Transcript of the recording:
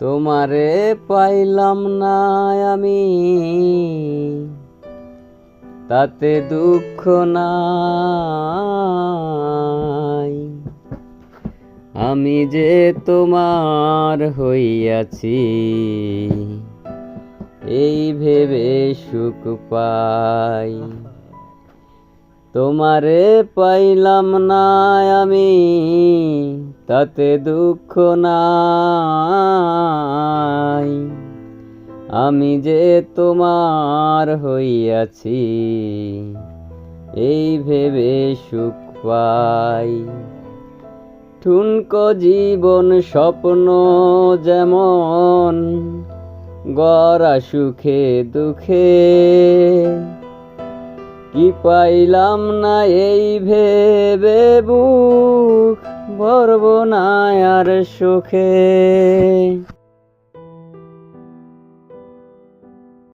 তোমারে পাইলাম না আমি, তাতে দুঃখ নাই। আমি যে তোমার হইয়াছি, এই ভেবে সুখ পাই। তোমারে পাইলাম না আমি, তাতে দুঃখ নাই। আমি যে তোমার হইয়াছি, এই ভেবে সুখ পাই। ঠুনকো জীবন স্বপ্ন যেমন, গড়া সুখে দুঃখে, কি পাইলাম না এই ভেবে বুক ভরব না আর সুখে।